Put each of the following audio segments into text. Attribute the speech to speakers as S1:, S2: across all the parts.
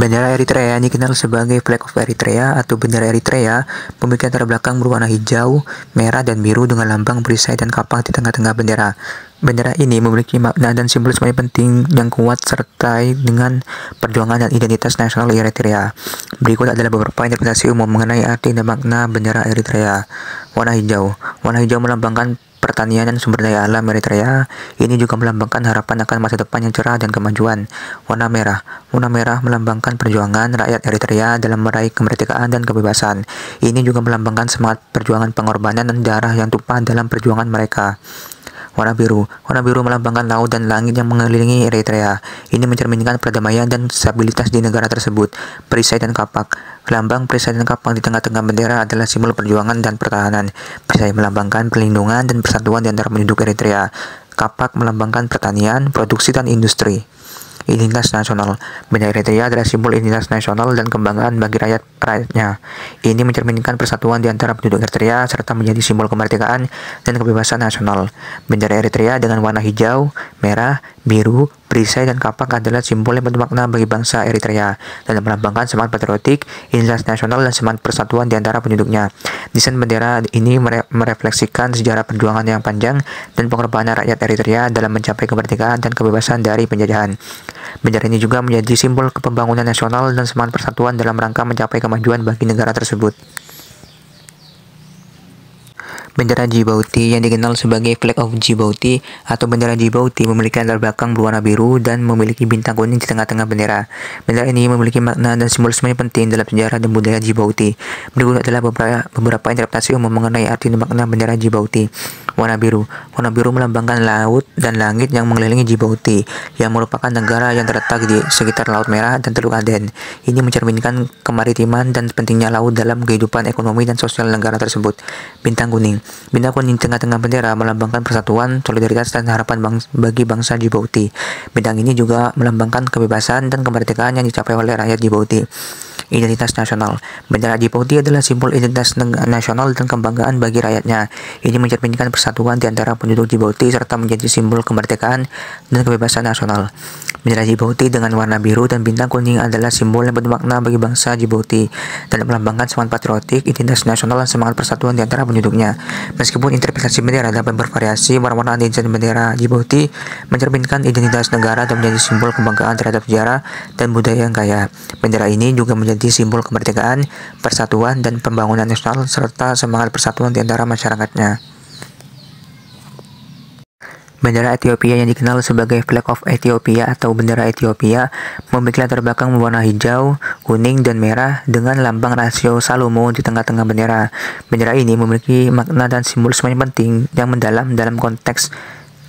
S1: Bendera Eritrea yang dikenal sebagai Flag of Eritrea atau bendera Eritrea memiliki latar belakang berwarna hijau, merah, dan biru dengan lambang perisai dan kapak di tengah-tengah bendera. Bendera ini memiliki makna dan simbolisme yang penting yang kuat serta dengan perjuangan dan identitas nasional Eritrea. Berikut adalah beberapa interpretasi umum mengenai arti dan makna bendera Eritrea. Warna hijau. Warna hijau melambangkan pertanian dan sumber daya alam Eritrea. Ini juga melambangkan harapan akan masa depan yang cerah dan kemajuan. Warna merah. Warna merah melambangkan perjuangan rakyat Eritrea dalam meraih kemerdekaan dan kebebasan. Ini juga melambangkan semangat perjuangan pengorbanan dan darah yang tumpah dalam perjuangan mereka. Warna biru. Warna biru melambangkan laut dan langit yang mengelilingi Eritrea. Ini mencerminkan perdamaian dan stabilitas di negara tersebut. Perisai dan kapak. Lambang perisai dan kapak di tengah-tengah bendera adalah simbol perjuangan dan pertahanan. Perisai melambangkan perlindungan dan persatuan di antara penduduk Eritrea. Kapak melambangkan pertanian, produksi, dan industri. Identitas nasional. Bendera Eritrea adalah simbol identitas nasional dan kebanggaan bagi rakyatnya. Ini mencerminkan persatuan di antara penduduk Eritrea serta menjadi simbol kemerdekaan dan kebebasan nasional. Bendera Eritrea dengan warna hijau, merah, biru, perisai, dan kapak adalah simbol yang bermakna bagi bangsa Eritrea dan melambangkan semangat patriotik, identitas nasional, dan semangat persatuan di antara penduduknya. Desain bendera ini merefleksikan sejarah perjuangan yang panjang dan pengorbanan rakyat Eritrea dalam mencapai kemerdekaan dan kebebasan dari penjajahan. Bendera ini juga menjadi simbol pembangunan nasional dan semangat persatuan dalam rangka mencapai kemajuan bagi negara tersebut. Bendera Djibouti yang dikenal sebagai Flag of Djibouti atau bendera Djibouti memiliki latar belakang berwarna biru dan memiliki bintang kuning di tengah-tengah bendera. Bendera ini memiliki makna dan simbolisme yang penting dalam sejarah dan budaya Djibouti. Berikut adalah beberapa interpretasi umum mengenai arti dan makna bendera Djibouti. Warna biru. Warna biru melambangkan laut dan langit yang mengelilingi Djibouti, yang merupakan negara yang terletak di sekitar Laut Merah dan Teluk Aden. Ini mencerminkan kemaritiman dan pentingnya laut dalam kehidupan ekonomi dan sosial negara tersebut. Bintang kuning. Bintang kuning di tengah-tengah bendera melambangkan persatuan, solidaritas, dan harapan bagi bangsa Djibouti. Bintang ini juga melambangkan kebebasan dan kemerdekaan yang dicapai oleh rakyat Djibouti. Identitas nasional. Bendera Djibouti adalah simbol identitas nasional dan kebanggaan bagi rakyatnya. Ini mencerminkan persatuan di antara penduduk Djibouti serta menjadi simbol kemerdekaan dan kebebasan nasional. Bendera Djibouti dengan warna biru dan bintang kuning adalah simbol yang bermakna bagi bangsa Djibouti dan melambangkan semangat patriotik, identitas nasional, dan semangat persatuan di antara penduduknya. Meskipun interpretasi bendera dapat bervariasi, warna identitas bendera Djibouti mencerminkan identitas negara dan menjadi simbol kebanggaan terhadap sejarah dan budaya yang kaya. Bendera ini juga menjadi simbol kemerdekaan, persatuan, dan pembangunan nasional serta semangat persatuan di antara masyarakatnya. Bendera Ethiopia yang dikenal sebagai Flag of Ethiopia atau bendera Ethiopia memiliki latar belakang berwarna hijau, kuning, dan merah dengan lambang rasio Salomo di tengah-tengah bendera. Bendera ini memiliki makna dan simbolisme yang penting yang mendalam dalam konteks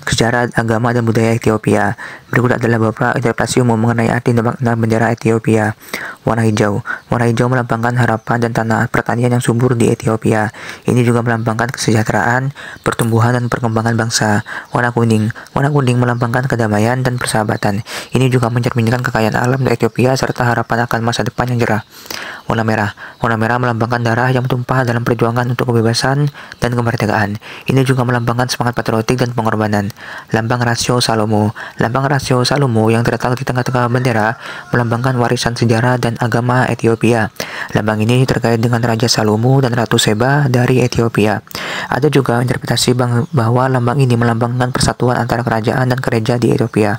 S1: sejarah, agama, dan budaya Ethiopia. Berikut adalah beberapa interpretasi umum mengenai arti dan makna bendera Ethiopia. Warna hijau. Warna hijau melambangkan harapan dan tanah pertanian yang subur di Ethiopia. Ini juga melambangkan kesejahteraan, pertumbuhan, dan perkembangan bangsa. Warna kuning. Warna kuning melambangkan kedamaian dan persahabatan. Ini juga mencerminkan kekayaan alam di Ethiopia serta harapan akan masa depan yang cerah. Warna merah. Warna merah melambangkan darah yang tumpah dalam perjuangan untuk kebebasan dan kemerdekaan. Ini juga melambangkan semangat patriotik dan pengorbanan. Lambang rasio Salomo. Lambang rasio Salomo yang terletak di tengah-tengah bendera melambangkan warisan sejarah dan agama Ethiopia. Lambang ini terkait dengan Raja Salomo dan Ratu Seba dari Ethiopia. Ada juga interpretasi bahwa lambang ini melambangkan persatuan antara kerajaan dan gereja di Ethiopia.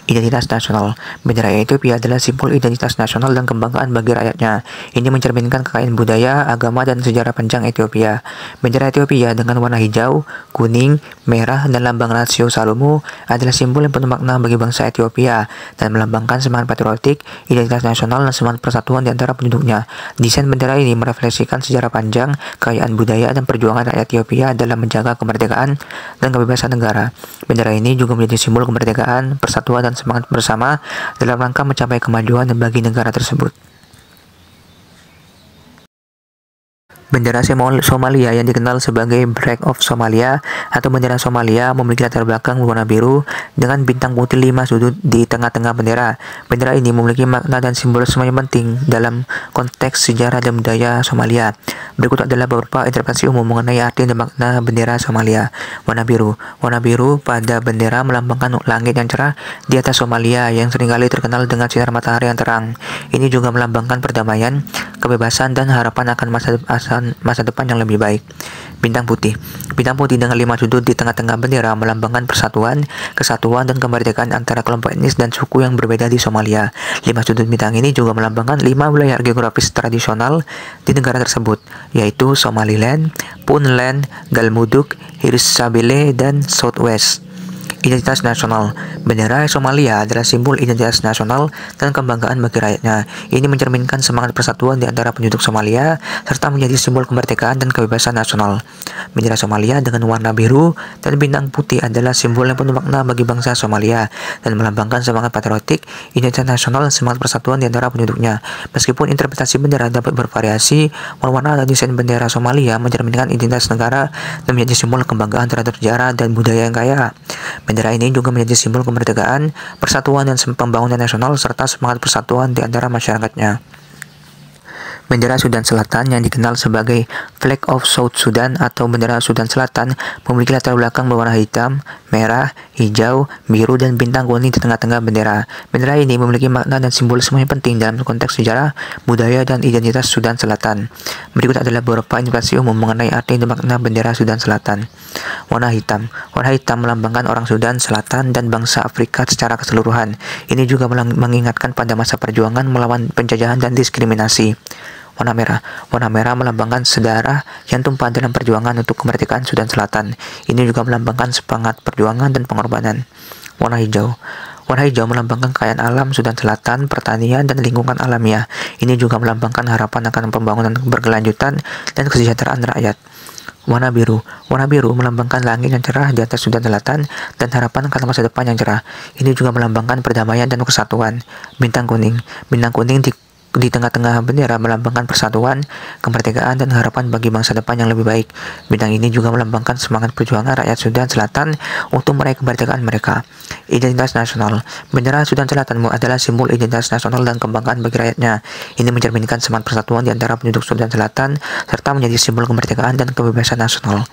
S1: Identitas nasional. Bendera Ethiopia adalah simbol identitas nasional dan kebanggaan bagi rakyatnya. Ini mencerminkan kekayaan budaya, agama, dan sejarah panjang Ethiopia. Bendera Ethiopia dengan warna hijau, kuning, merah, dan lambang rasio Salomo adalah simbol yang penuh makna bagi bangsa Ethiopia dan melambangkan semangat patriotik, identitas nasional, dan semangat persatuan di antara penduduknya. Desain bendera ini merefleksikan sejarah panjang, kekayaan budaya, dan perjuangan rakyat Ethiopia dalam menjaga kemerdekaan dan kebebasan negara. Bendera ini juga menjadi simbol kemerdekaan, persatuan, dan semangat bersama dalam rangka mencapai kemajuan bagi negara tersebut. Bendera Somalia yang dikenal sebagai Flag of Somalia atau bendera Somalia memiliki latar belakang berwarna biru dengan bintang putih 5 sudut di tengah-tengah bendera. Bendera ini memiliki makna dan simbolisme yang penting dalam konteks sejarah dan budaya Somalia. Berikut adalah beberapa interpretasi umum mengenai arti dan makna bendera Somalia. Warna biru. Warna biru pada bendera melambangkan langit yang cerah di atas Somalia yang seringkali terkenal dengan sinar matahari yang terang. Ini juga melambangkan perdamaian, kebebasan, dan harapan akan masa depan yang lebih baik. Bintang putih. Bintang putih dengan 5 sudut di tengah-tengah bendera melambangkan persatuan, kesatuan, dan kemerdekaan antara kelompok etnis dan suku yang berbeda di Somalia. 5 sudut bintang ini juga melambangkan 5 wilayah geografis tradisional di negara tersebut, yaitu Somaliland, Puntland, Galmudug, Hirshabelle, dan Southwest. Identitas nasional. Bendera Somalia adalah simbol identitas nasional dan kebanggaan bagi rakyatnya. Ini mencerminkan semangat persatuan di antara penduduk Somalia serta menjadi simbol kemerdekaan dan kebebasan nasional. Bendera Somalia dengan warna biru dan bintang putih adalah simbol yang penuh makna bagi bangsa Somalia dan melambangkan semangat patriotik, identitas nasional, dan semangat persatuan di antara penduduknya. Meskipun interpretasi bendera dapat bervariasi, warna dan desain bendera Somalia mencerminkan identitas negara dan menjadi simbol kebanggaan terhadap sejarah dan budaya yang kaya. Bendera ini juga menjadi simbol kemerdekaan, persatuan, dan pembangunan nasional serta semangat persatuan di antara masyarakatnya. Bendera Sudan Selatan yang dikenal sebagai Flag of South Sudan atau bendera Sudan Selatan memiliki latar belakang berwarna hitam, merah, hijau, biru, dan bintang kuning di tengah-tengah bendera. Bendera ini memiliki makna dan simbolisme yang penting dalam konteks sejarah, budaya, dan identitas Sudan Selatan. Berikut adalah beberapa informasi umum mengenai arti dan makna bendera Sudan Selatan. Warna hitam. Warna hitam melambangkan orang Sudan Selatan dan bangsa Afrika secara keseluruhan. Ini juga mengingatkan pada masa perjuangan melawan penjajahan dan diskriminasi. Warna merah. Warna merah melambangkan sedarah yang tumpah dalam perjuangan untuk kemerdekaan Sudan Selatan. Ini juga melambangkan semangat perjuangan dan pengorbanan. Warna hijau. Warna hijau melambangkan kekayaan alam Sudan Selatan, pertanian, dan lingkungan alamiah. Ini juga melambangkan harapan akan pembangunan berkelanjutan dan kesejahteraan rakyat. Warna biru. Warna biru melambangkan langit yang cerah di atas Sudan Selatan dan harapan akan masa depan yang cerah. Ini juga melambangkan perdamaian dan kesatuan. Bintang kuning. Bintang kuning di tengah-tengah bendera melambangkan persatuan, kemerdekaan, dan harapan bagi masa depan yang lebih baik. Bintang ini juga melambangkan semangat perjuangan rakyat Sudan Selatan untuk meraih kemerdekaan mereka. Identitas nasional. Bendera Sudan Selatan adalah simbol identitas nasional dan kebanggaan bagi rakyatnya. Ini mencerminkan semangat persatuan di antara penduduk Sudan Selatan serta menjadi simbol kemerdekaan dan kebebasan nasional.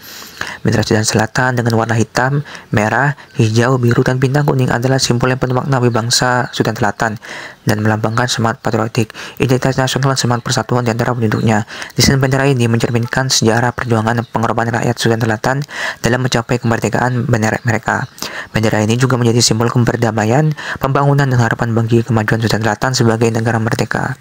S1: Bendera Sudan Selatan dengan warna hitam, merah, hijau, biru, dan bintang kuning adalah simbol yang penuh makna bagi bangsa Sudan Selatan dan melambangkan semangat patriotik, identitas nasional, dan semangat persatuan di antara penduduknya. Desain bendera ini mencerminkan sejarah perjuangan dan pengorbanan rakyat Sudan Selatan dalam mencapai kemerdekaan mereka. Bendera ini juga menjadi simbol perdamaian, pembangunan, dan harapan bagi kemajuan Sudan Selatan sebagai negara merdeka.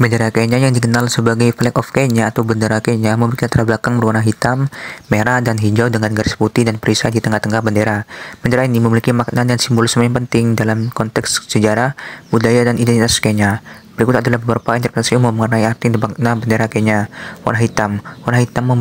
S1: Bendera Kenya yang dikenal sebagai Flag of Kenya atau bendera Kenya memiliki latar belakang berwarna hitam, merah, dan hijau dengan garis putih dan perisai di tengah-tengah bendera. Bendera ini memiliki makna dan simbolisme yang penting dalam konteks sejarah, budaya, dan identitas Kenya. Berikut adalah beberapa interpretasi umum mengenai arti dan makna bendera Kenya. Warna hitam. Warna hitam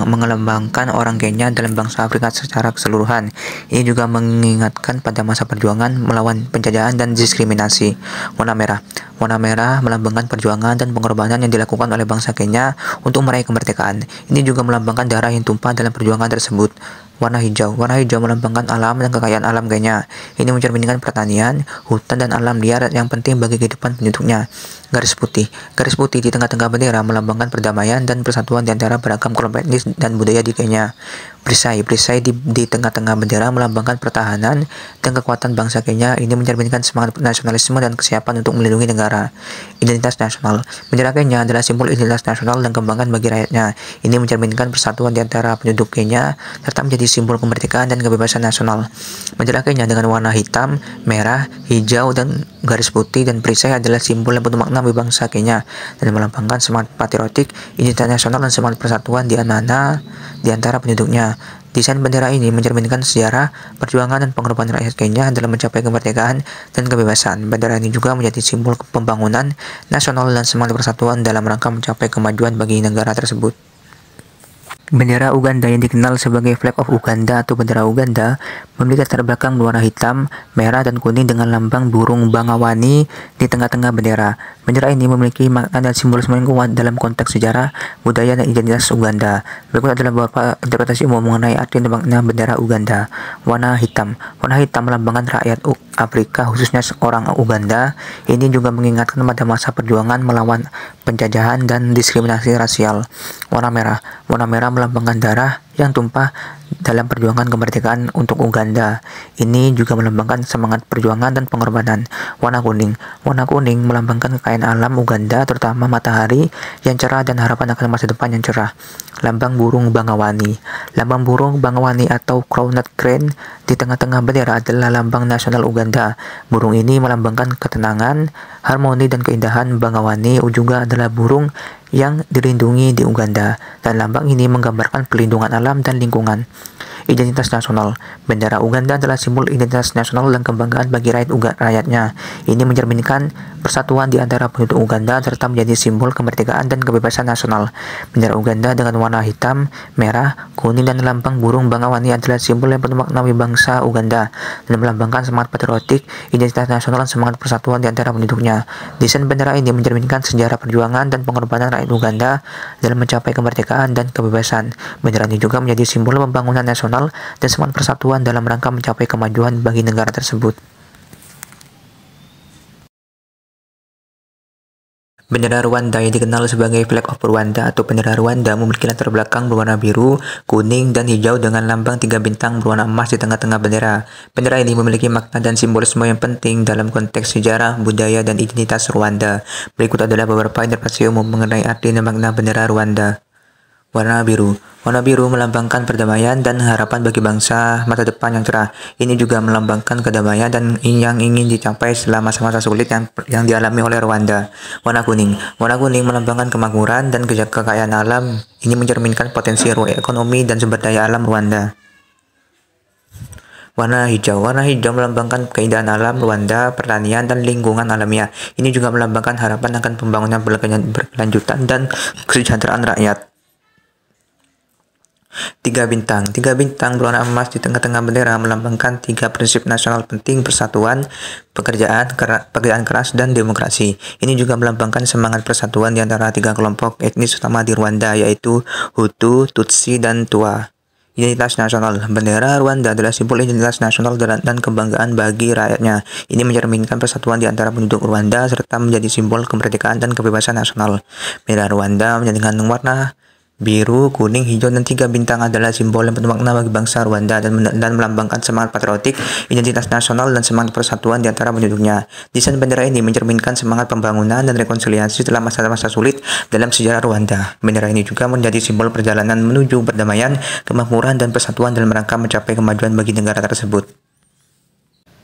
S1: mengelambangkan orang Kenya dalam bangsa Afrika secara keseluruhan. Ini juga mengingatkan pada masa perjuangan melawan penjajahan dan diskriminasi. Warna merah. Warna merah melambangkan perjuangan dan pengorbanan yang dilakukan oleh bangsa Kenya untuk meraih kemerdekaan. Ini juga melambangkan darah yang tumpah dalam perjuangan tersebut. Warna hijau. Warna hijau melambangkan alam dan kekayaan alam Kenya. Ini mencerminkan pertanian, hutan, dan alam liar yang penting bagi kehidupan penduduknya. Garis putih. Garis putih di tengah-tengah bendera melambangkan perdamaian dan persatuan di antara beragam kelompok etnis dan budaya di Kenya. Perisai. Perisai di tengah-tengah bendera melambangkan pertahanan dan kekuatan bangsa Kenya. Ini mencerminkan semangat nasionalisme dan kesiapan untuk melindungi negara. Identitas nasional. Bendera Kenya adalah simbol identitas nasional dan kebanggaan bagi rakyatnya. Ini mencerminkan persatuan di antara penduduk Kenya serta menjadi simbol kemerdekaan dan kebebasan nasional. Bendera Kenya dengan warna hitam, merah, hijau, dan garis putih dan perisai adalah simbol yang penuh makna bagi bangsa Kenya dan melambangkan semangat patriotik, identitas nasional, dan semangat persatuan di antara penduduknya. Desain bendera ini mencerminkan sejarah, perjuangan, dan pengorbanan rakyat Kenya dalam mencapai kemerdekaan dan kebebasan. Bendera ini juga menjadi simbol pembangunan nasional dan semangat persatuan dalam rangka mencapai kemajuan bagi negara tersebut. Bendera Uganda yang dikenal sebagai Flag of Uganda atau bendera Uganda memiliki latar belakang berwarna hitam, merah, dan kuning dengan lambang burung bangawani di tengah-tengah bendera. Bendera ini memiliki makna dan simbolisme yang kuat dalam konteks sejarah, budaya, dan identitas Uganda. Berikut adalah beberapa interpretasi umum mengenai arti dan makna bendera Uganda. Warna hitam. Warna hitam melambangkan rakyat Afrika, khususnya orang Uganda. Ini juga mengingatkan pada masa perjuangan melawan penjajahan dan diskriminasi rasial. Warna merah. Warna merah melambangkan darah yang tumpah dalam perjuangan kemerdekaan untuk Uganda. Ini juga melambangkan semangat perjuangan dan pengorbanan. Warna kuning. Warna kuning melambangkan kekayaan alam Uganda, terutama matahari yang cerah dan harapan akan masa depan yang cerah. Lambang burung bangawani. Lambang burung bangawani atau crowned crane di tengah-tengah bendera adalah lambang nasional Uganda. Burung ini melambangkan ketenangan, harmoni, dan keindahan. Bangawani juga adalah burung yang dilindungi di Uganda, dan lambang ini menggambarkan perlindungan alam dan lingkungan. Identitas nasional. Bendera Uganda adalah simbol identitas nasional dan kebanggaan bagi rakyatnya. Ini mencerminkan persatuan di antara penduduk Uganda serta menjadi simbol kemerdekaan dan kebebasan nasional. Bendera Uganda dengan warna hitam, merah, kuning, dan lambang burung bangawani adalah simbol yang penuh makna bangsa Uganda dan melambangkan semangat patriotik, identitas nasional, dan semangat persatuan di antara penduduknya. Desain bendera ini mencerminkan sejarah perjuangan dan pengorbanan rakyat Uganda dalam mencapai kemerdekaan dan kebebasan. Bendera ini juga menjadi simbol pembangunan nasional dan semangat persatuan dalam rangka mencapai kemajuan bagi negara tersebut. Bendera Rwanda yang dikenal sebagai Flag of Rwanda atau bendera Rwanda memiliki latar belakang berwarna biru, kuning, dan hijau dengan lambang 3 bintang berwarna emas di tengah-tengah bendera. Bendera ini memiliki makna dan simbolisme yang penting dalam konteks sejarah, budaya, dan identitas Rwanda. Berikut adalah beberapa interpretasi umum mengenai arti dan makna bendera Rwanda. Warna biru. Warna biru melambangkan perdamaian dan harapan bagi bangsa masa depan yang cerah. Ini juga melambangkan kedamaian dan yang ingin dicapai setelah masa-masa sulit yang dialami oleh Rwanda. Warna kuning. Warna kuning melambangkan kemakmuran dan kekayaan alam. Ini mencerminkan potensi ekonomi dan sumber daya alam Rwanda. Warna hijau. Warna hijau melambangkan keindahan alam Rwanda, pertanian, dan lingkungan alamiah. Ini juga melambangkan harapan akan pembangunan berkelanjutan dan kesejahteraan rakyat. 3 bintang. 3 bintang berwarna emas di tengah-tengah bendera melambangkan 3 prinsip nasional penting: persatuan, pekerjaan keras, dan demokrasi. Ini juga melambangkan semangat persatuan di antara 3 kelompok etnis utama di Rwanda, yaitu Hutu, Tutsi, dan Twa. Identitas nasional. Bendera Rwanda adalah simbol identitas nasional dan kebanggaan bagi rakyatnya. Ini mencerminkan persatuan di antara penduduk Rwanda serta menjadi simbol kemerdekaan dan kebebasan nasional. Bendera Rwanda dengan warna biru, kuning, hijau, dan 3 bintang adalah simbol yang penuh makna bagi bangsa Rwanda dan melambangkan semangat patriotik, identitas nasional, dan semangat persatuan di antara penduduknya. Desain bendera ini mencerminkan semangat pembangunan dan rekonsiliasi setelah masa-masa sulit dalam sejarah Rwanda. Bendera ini juga menjadi simbol perjalanan menuju perdamaian, kemakmuran, dan persatuan dalam rangka mencapai kemajuan bagi negara tersebut.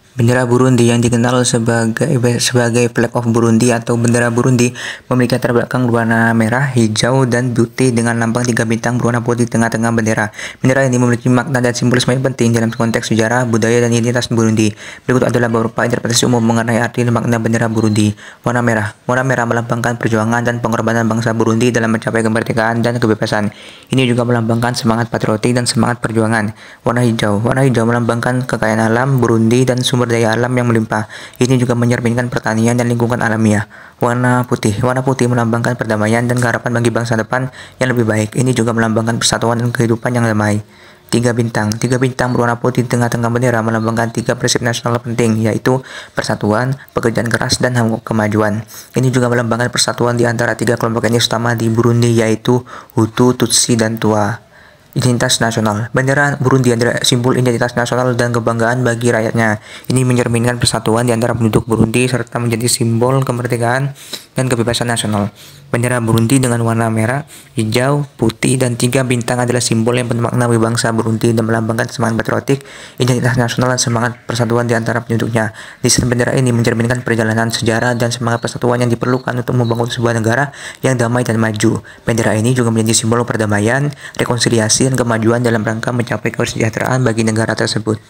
S1: Bendera Burundi yang dikenal sebagai Flag of Burundi atau bendera Burundi memiliki latar belakang berwarna merah, hijau, dan putih dengan lambang 3 bintang berwarna putih di tengah-tengah bendera. Bendera ini memiliki makna dan simbolisme yang penting dalam konteks sejarah, budaya, dan identitas Burundi. Berikut adalah beberapa interpretasi umum mengenai arti dan makna bendera Burundi. Warna merah. Warna merah melambangkan perjuangan dan pengorbanan bangsa Burundi dalam mencapai kemerdekaan dan kebebasan. Ini juga melambangkan semangat patriotik dan semangat perjuangan. Warna hijau. Warna hijau melambangkan kekayaan alam Burundi dan sumber daya alam yang melimpah. Ini juga mencerminkan pertanian dan lingkungan alamiah. Warna putih. Warna putih melambangkan perdamaian dan harapan bagi bangsa depan yang lebih baik. Ini juga melambangkan persatuan dan kehidupan yang damai. 3 bintang. 3 bintang berwarna putih di tengah-tengah bendera melambangkan 3 prinsip nasional penting, yaitu persatuan, pekerjaan keras, dan kemajuan. Ini juga melambangkan persatuan di antara 3 kelompok etnis utama di Burundi, yaitu Hutu, Tutsi, dan Twa. Identitas nasional. Bendera Burundi adalah simbol identitas nasional dan kebanggaan bagi rakyatnya. Ini mencerminkan persatuan di antara penduduk Burundi serta menjadi simbol kemerdekaan dan kebebasan nasional. Bendera Burundi dengan warna merah, hijau, putih, dan 3 bintang adalah simbol yang penuh makna bagi bangsa Burundi dan melambangkan semangat patriotik, identitas nasional, dan semangat persatuan di antara penduduknya. Desain bendera ini mencerminkan perjalanan sejarah dan semangat persatuan yang diperlukan untuk membangun sebuah negara yang damai dan maju. Bendera ini juga menjadi simbol perdamaian, rekonsiliasi, dan kemajuan dalam rangka mencapai kesejahteraan bagi negara tersebut.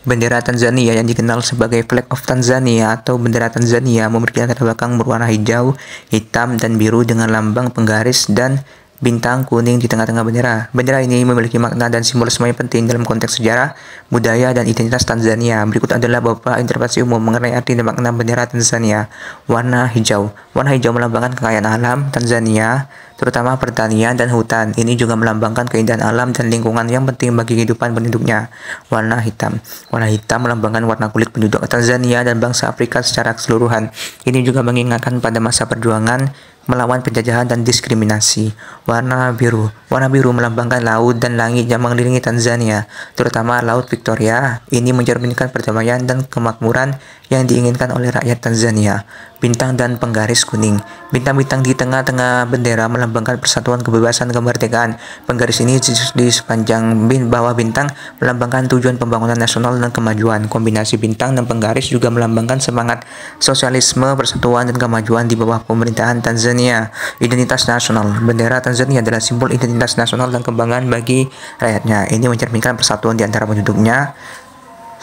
S1: Bendera Tanzania yang dikenal sebagai Flag of Tanzania atau bendera Tanzania memiliki latar belakang berwarna hijau, hitam, dan biru dengan lambang penggaris dan bintang kuning di tengah-tengah bendera. Bendera ini memiliki makna dan simbolisme yang penting dalam konteks sejarah, budaya, dan identitas Tanzania. Berikut adalah beberapa interpretasi umum mengenai arti dan makna bendera Tanzania. Warna hijau. Warna hijau melambangkan kekayaan alam Tanzania, terutama pertanian dan hutan. Ini juga melambangkan keindahan alam dan lingkungan yang penting bagi kehidupan penduduknya. Warna hitam. Warna hitam melambangkan warna kulit penduduk Tanzania dan bangsa Afrika secara keseluruhan. Ini juga mengingatkan pada masa perjuangan melawan penjajahan dan diskriminasi. Warna biru. Warna biru melambangkan laut dan langit yang mengelilingi Tanzania, terutama Laut Victoria. Ini mencerminkan perdamaian dan kemakmuran yang diinginkan oleh rakyat Tanzania. Bintang dan penggaris kuning. Bintang-bintang di tengah-tengah bendera melambangkan persatuan, kebebasan, kemerdekaan. Penggaris ini di sepanjang bawah bintang melambangkan tujuan pembangunan nasional dan kemajuan. Kombinasi bintang dan penggaris juga melambangkan semangat sosialisme, persatuan, dan kemajuan di bawah pemerintahan Tanzania. Identitas nasional. Bendera Tanzania adalah simbol identitas nasional dan kebanggaan bagi rakyatnya. Ini mencerminkan persatuan di antara penduduknya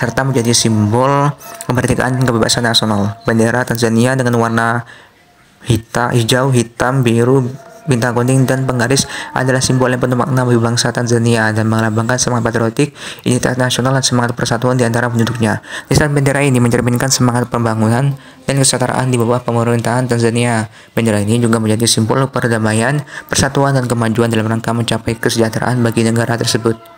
S1: serta menjadi simbol kemerdekaan dan kebebasan nasional. Bendera Tanzania dengan warna hijau, hitam, biru, bintang kuning, dan penggaris adalah simbol yang penuh makna bagi bangsa Tanzania dan melambangkan semangat patriotik, identitas nasional, dan semangat persatuan di antara penduduknya. Desain bendera ini mencerminkan semangat pembangunan dan kesetaraan di bawah pemerintahan Tanzania. Bendera ini juga menjadi simbol perdamaian, persatuan, dan kemajuan dalam rangka mencapai kesejahteraan bagi negara tersebut.